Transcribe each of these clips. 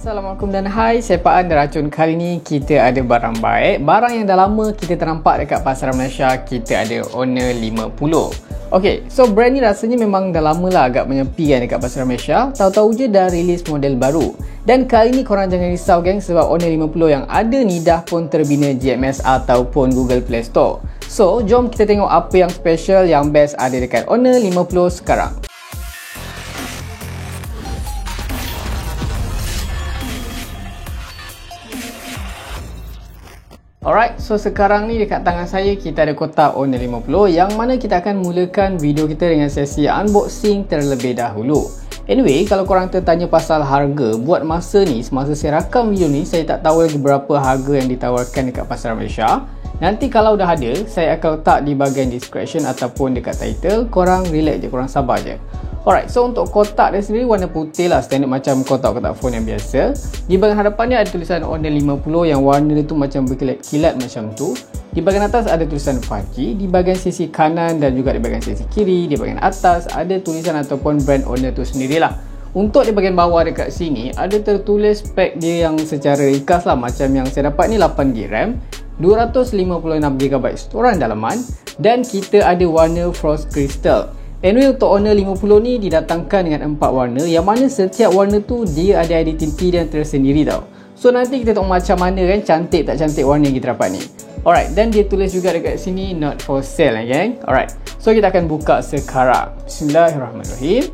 Assalamualaikum dan hai, saya Pak An dan Racun. Kali ni kita ada barang baik, barang yang dah lama kita ternampak dekat pasaran Malaysia. Kita ada Honor 50. Ok, so brand ni rasanya memang dah lama lah agak menyepi kan dekat pasaran Malaysia. Tahu-tahu je dah release model baru. Dan kali ni korang jangan risau geng, sebab Honor 50 yang ada ni dah pun terbina GMS ataupun Google Play Store. So, jom kita tengok apa yang special, yang best ada dekat Honor 50 sekarang. Alright, so sekarang ni dekat tangan saya kita ada kotak Honor 50 yang mana kita akan mulakan video kita dengan sesi unboxing terlebih dahulu. Anyway, kalau korang tertanya pasal harga, buat masa ni, semasa saya rakam video ni, saya tak tahu lagi berapa harga yang ditawarkan dekat pasaran Malaysia. Nanti kalau dah ada, saya akan letak di bahagian description ataupun dekat title. Korang relax je, korang sabar je. Alright, so untuk kotak dia sendiri warna putih lah, standard macam kotak-kotak phone yang biasa. Di bahagian hadapan ni ada tulisan Honor 50 yang warna dia tu macam berkilat-kilat macam tu. Di bahagian atas ada tulisan 5G, di bahagian sisi kanan dan juga di bahagian sisi kiri, di bahagian atas ada tulisan ataupun brand Honor tu sendirilah. Untuk di bahagian bawah dekat sini ada tertulis spek dia yang secara ringkas lah, macam yang saya dapat ni 8GB RAM, 256GB storan dalaman dan kita ada warna Frost Crystal. Anyway, untuk Honor 50 ni didatangkan dengan 4 warna yang mana setiap warna tu dia ada identiti dan tersendiri tau. So nanti kita tengok macam mana kan cantik tak cantik warna yang kita dapat ni. Alright, dan dia tulis juga dekat sini not for sale gang. Alright, so kita akan buka sekarang. Bismillahirrahmanirrahim.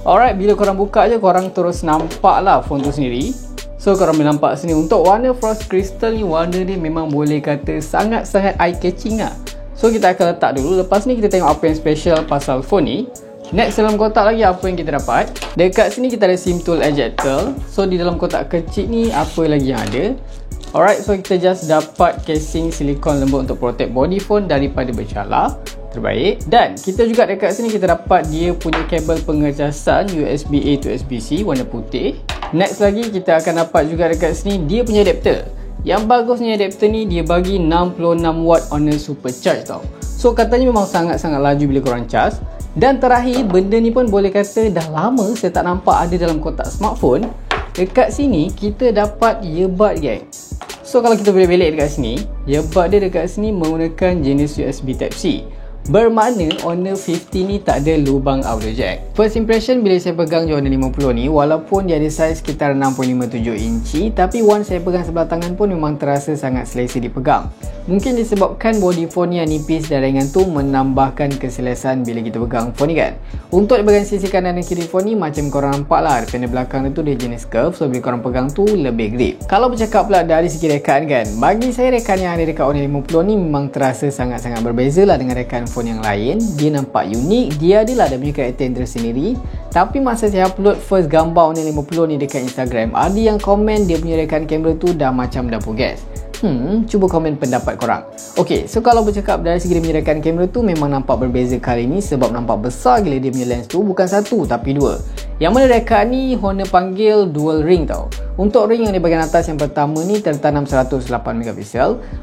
Alright, bila korang buka je korang terus nampak lah phone tu sendiri. So korang boleh nampak sini untuk warna Frost Crystal ni, warna dia memang boleh kata sangat-sangat eye catching lah. So kita akan letak dulu, lepas ni kita tengok apa yang special pasal phone ni. Next, dalam kotak lagi apa yang kita dapat. Dekat sini kita ada SIM tool ejector. So di dalam kotak kecil ni apa lagi yang ada. Alright, so kita just dapat casing silikon lembut untuk protect body phone daripada bercalar. Terbaik. Dan kita juga dekat sini kita dapat dia punya kabel pengecasan USB-A to USB-C warna putih. Next lagi kita akan dapat juga dekat sini dia punya adapter. Yang bagusnya adapter ni dia bagi 66 watt Honor Supercharge tau. So katanya memang sangat-sangat laju bila korang charge. Dan terakhir, benda ni pun boleh kata dah lama saya tak nampak ada dalam kotak smartphone. Dekat sini kita dapat earbud gang. So kalau kita boleh belik dekat sini, earbud dia dekat sini menggunakan jenis USB Type-C. Bermakna Honor 50 ni tak ada lubang audio jack. First impression bila saya pegang je Honor 50 ni, walaupun dia ada saiz sekitar 6.57 inci, tapi once saya pegang sebelah tangan pun memang terasa sangat selesa dipegang. Mungkin disebabkan body phone yang nipis dan ringan tu menambahkan keselesan bila kita pegang phone ni kan. Untuk di bahagian sisi kanan dan kiri phone ni macam korang nampak lah, panel belakang dia tu dia jenis curve, so bila korang pegang tu lebih grip. Kalau bercakap pula dari segi rekaan kan, bagi saya rekaan yang ada dekat Honor 50 ni memang terasa sangat-sangat berbeza lah dengan rekaan phone yang lain. Dia nampak unik, dia adalah dia punya karakter tersendiri. Tapi masa saya upload first gambar Honor 50 ni dekat Instagram, ada yang komen dia punya rekaan kamera tu dah macam dapur gas. Cuba komen pendapat korang. Ok, so kalau bercakap dari segi dia punya rekaan kamera tu memang nampak berbeza kali ni, sebab nampak besar gila dia punya lens tu, bukan satu tapi dua. Yang mana rekaan ni Honor panggil dual ring tau. Untuk ring yang di bahagian atas yang pertama ni tertanam 108MP,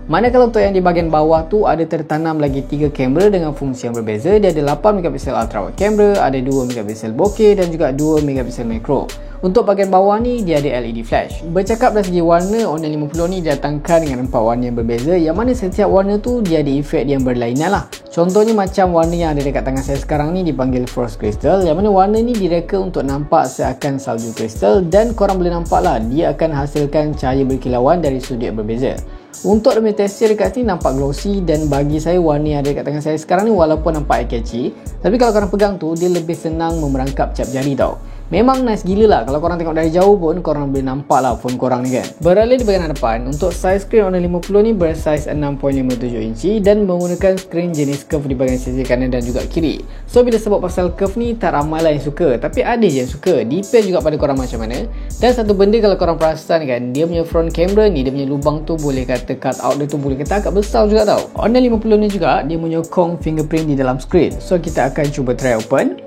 manakala untuk yang di bahagian bawah tu ada tertanam lagi 3 kamera dengan fungsi yang berbeza. Dia ada 8MP ultra wide camera, ada 2MP bokeh dan juga 2MP macro. Untuk bahagian bawah ni dia ada LED flash. Bercakap dari segi warna, Honor 50 ni didatangkan dengan 4 warna yang berbeza, yang mana setiap warna tu dia ada efek yang berlainan lah. Contohnya macam warna yang ada dekat tangan saya sekarang ni dipanggil Frost Crystal, yang mana warna ni direka untuk nampak seakan salju kristal, dan korang boleh nampak lah dia akan hasilkan cahaya berkilauan dari sudut yang berbeza. Untuk demi tekstur dekat sini nampak glossy, dan bagi saya warna yang ada dekat tangan saya sekarang ni walaupun nampak eye catchy, tapi kalau korang pegang tu dia lebih senang memerangkap cap jari tau. Memang nice gila lah, kalau korang tengok dari jauh pun korang boleh nampak lah phone korang ni kan. Beralih di bahagian hadapan, untuk saiz skrin Honor 50 ni bersaiz 6.57 inci dan menggunakan skrin jenis curve di bahagian sisi kanan dan juga kiri. So bila sebut pasal curve ni tak ramai lah yang suka, tapi ada je yang suka. Depend juga pada korang macam mana. Dan satu benda kalau korang perasan kan, dia punya front camera ni, dia punya lubang tu boleh kata cut out dia tu boleh kata agak besar juga tau. Honor 50 ni juga dia menyokong fingerprint di dalam skrin. So kita akan cuba try open.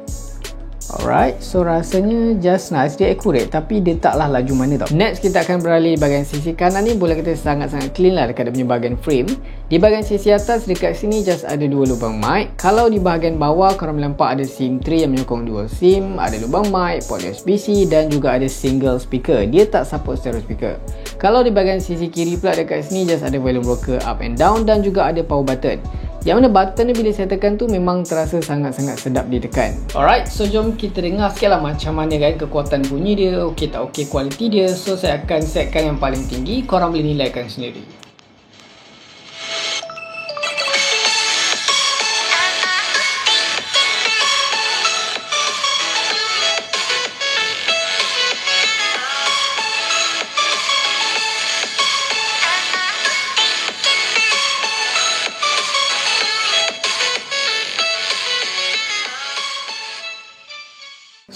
Alright, so rasanya just nice, dia accurate tapi dia taklah laju mana tau. Next kita akan beralih di bahagian sisi kanan ni, boleh kata sangat-sangat clean lah dekat dia punya bahagian frame. Di bahagian sisi atas dekat sini just ada dua lubang mic. Kalau di bahagian bawah korang boleh nampak ada SIM 3 yang menyokong dual SIM, ada lubang mic, port USB-C dan juga ada single speaker. Dia tak support stereo speaker. Kalau di bahagian sisi kiri pula dekat sini just ada volume rocker up and down dan juga ada power button. Yang mana button ni bila saya tekan tu memang terasa sangat-sangat sedap ditekan. Alright, so jom kita dengar sikit lah macam mana kan kekuatan bunyi dia, okey tak okey kualiti dia. So saya akan setkan yang paling tinggi, korang boleh nilaikan sendiri.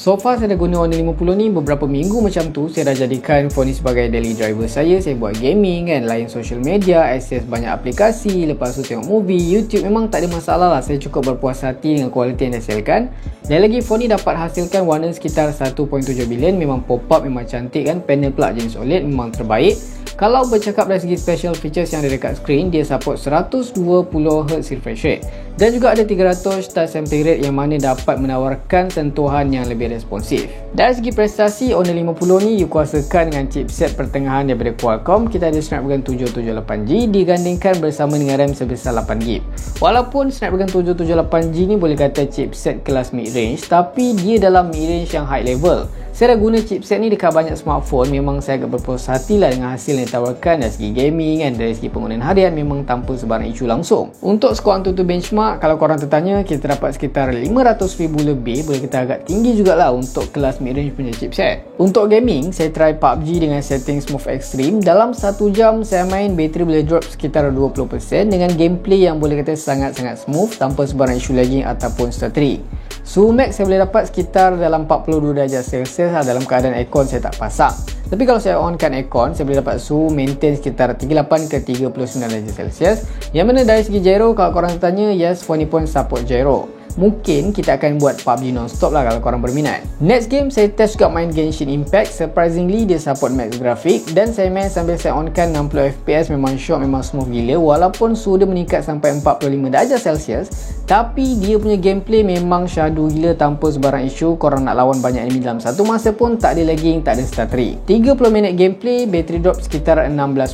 So far saya dah guna Honor 50 ni beberapa minggu macam tu. Saya dah jadikan phone ni sebagai daily driver saya. Saya buat gaming kan, lain social media, akses banyak aplikasi, lepas tu tengok movie, YouTube. Memang tak ada masalah lah. Saya cukup berpuas hati dengan kualiti yang dihasilkan. Dan lagi phone ni dapat hasilkan warna sekitar 1.7 bilion. Memang pop up, memang cantik kan. Panel pula jenis OLED, memang terbaik. Kalau bercakap dari segi special features yang ada dekat screen, dia support 120Hz refresh rate dan juga ada 300 touch sampling rate yang mana dapat menawarkan sentuhan yang lebih responsif. Dari segi prestasi, Honor 50 ni dikuasakan dengan chipset pertengahan daripada Qualcomm. Kita ada Snapdragon 778G digandingkan bersama dengan RAM sebesar 8GB. Walaupun Snapdragon 778G ni boleh kata chipset kelas mid-range, tapi dia dalam mid-range yang high level. Saya dah guna chipset ni dekat banyak smartphone. Memang saya agak berpuas hati lah dengan hasil yang ditawarkan dari segi gaming kan, dari segi penggunaan harian memang tanpa sebarang isu langsung. Untuk skor Antutu benchmark, kalau korang tertanya, kita dapat sekitar 500,000 lebih. Boleh kita agak tinggi jugalah untuk kelas mid-range punya chipset. Untuk gaming, saya try PUBG dengan setting smooth extreme. Dalam 1 jam saya main, bateri boleh drop sekitar 20% dengan gameplay yang boleh kata sangat-sangat smooth tanpa sebarang isu lagging ataupun stuttering. Suhu max saya boleh dapat sekitar dalam 42 darjah Celsius lah, dalam keadaan aircon saya tak pasang. Tapi kalau saya onkan aircon, saya boleh dapat suhu maintain sekitar 38 ke 39 darjah Celsius. Yang mana dari segi gyro, kalau korang tanya, yes, phone ni pun support gyro. Mungkin kita akan buat PUBG non-stop lah kalau korang berminat. Next game saya test juga main Genshin Impact. Surprisingly dia support max graphic dan saya main sambil saya onkan 60fps. Memang shock, memang smooth gila. Walaupun suhu dia meningkat sampai 45 darjah Celsius, tapi dia punya gameplay memang syahdu gila tanpa sebarang isu. Korang nak lawan banyak enemy dalam satu masa pun tak ada lagging, tak ada stuttering. 30 minit gameplay, battery drop sekitar 16%.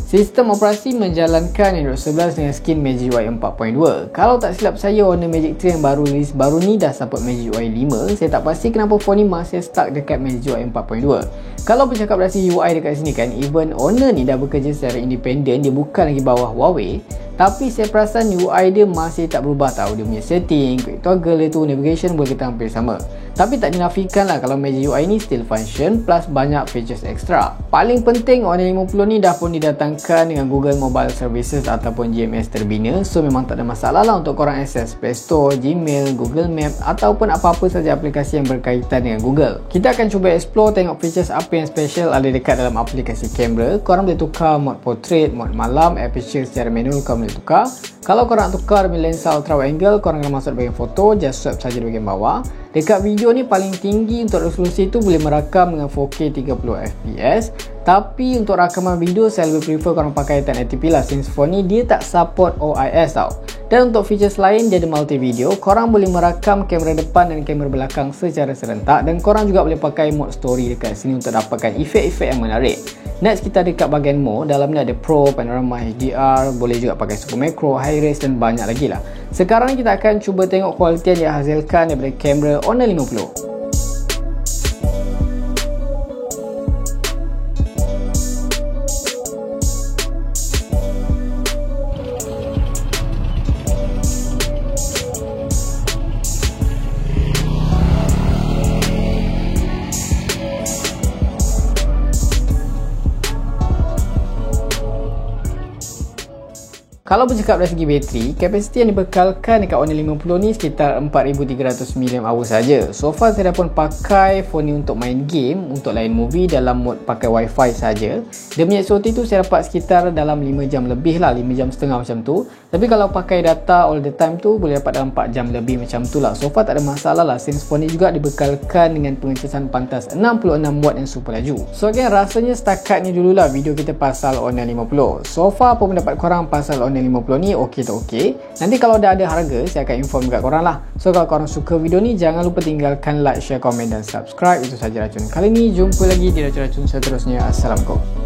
Sistem operasi menjalankan Android 11 dengan skin Magic UI 4.2. Kalau tak silap saya, Honor Magic 3 yang baru release baru ni dah support Magic UI 5. Saya tak pasti kenapa phone ni masih stuck dekat Magic UI 4.2. Kalau bercakap dari segi UI dekat sini kan, even Honor ni dah bekerja secara independen, dia bukan lagi bawah Huawei, tapi saya perasan UI dia masih tak berubah tau. Dia punya setting, quick toggle itu, navigation boleh kita hampir sama. Tapi tak dinafikan lah kalau Magic UI ni still function plus banyak features extra. Paling penting, Honor 50 ni dah pun didatangkan dengan Google Mobile Services ataupun GMS terbina. So memang tak ada masalah lah untuk korang akses Play Store, Gmail, Google Map ataupun apa-apa saja aplikasi yang berkaitan dengan Google. Kita akan cuba explore, tengok features apa yang special ada dekat dalam aplikasi kamera. Korang boleh tukar mod portrait, mod malam, aperture secara manual korang boleh tukar. Kalau korang nak tukar lensa ultra wide angle, korang kena masuk bahagian foto, just swipe saja di bahagian bawah. Dekat video ni paling tinggi untuk resolusi tu boleh merakam dengan 4K 30fps. Tapi untuk rakaman video saya lebih prefer korang pakai 1080p lah, since phone ni dia tak support OIS tau. Dan untuk features lain, dia ada multi video. Korang boleh merakam kamera depan dan kamera belakang secara serentak. Dan korang juga boleh pakai mode story dekat sini untuk dapatkan efek-efek yang menarik. Next kita dekat bahagian mode, dalam ni ada Pro, Panorama HDR, boleh juga pakai Super Macro, High Res dan banyak lagi lah. Sekarang kita akan cuba tengok kualiti yang dihasilkan daripada kamera Honor 50. Kalau bercakap dari segi bateri, kapasiti yang dibekalkan dekat Honor 50 ni sekitar 4300 mAh saja. So far saya dah pun pakai phone ni untuk main game, untuk lain movie dalam mode pakai wifi saja. Dia punya SOT tu saya dapat sekitar dalam 5 jam lebih lah, 5 jam setengah macam tu. Tapi kalau pakai data all the time tu boleh dapat dalam 4 jam lebih macam tu lah. So far tak ada masalah lah, since phone ni juga dibekalkan dengan pengecasan pantas 66 watt yang super laju. So again, rasanya setakat ni dululah video kita pasal Honor 50. So far apa pendapat korang pasal Honor 50 ni, okey tak okey? Nanti kalau dah ada harga saya akan inform dekat korang lah. So kalau korang suka video ni, jangan lupa tinggalkan like, share, komen dan subscribe. Itu saja racun kali ni. Jumpa lagi di racun-racun seterusnya. Assalamualaikum.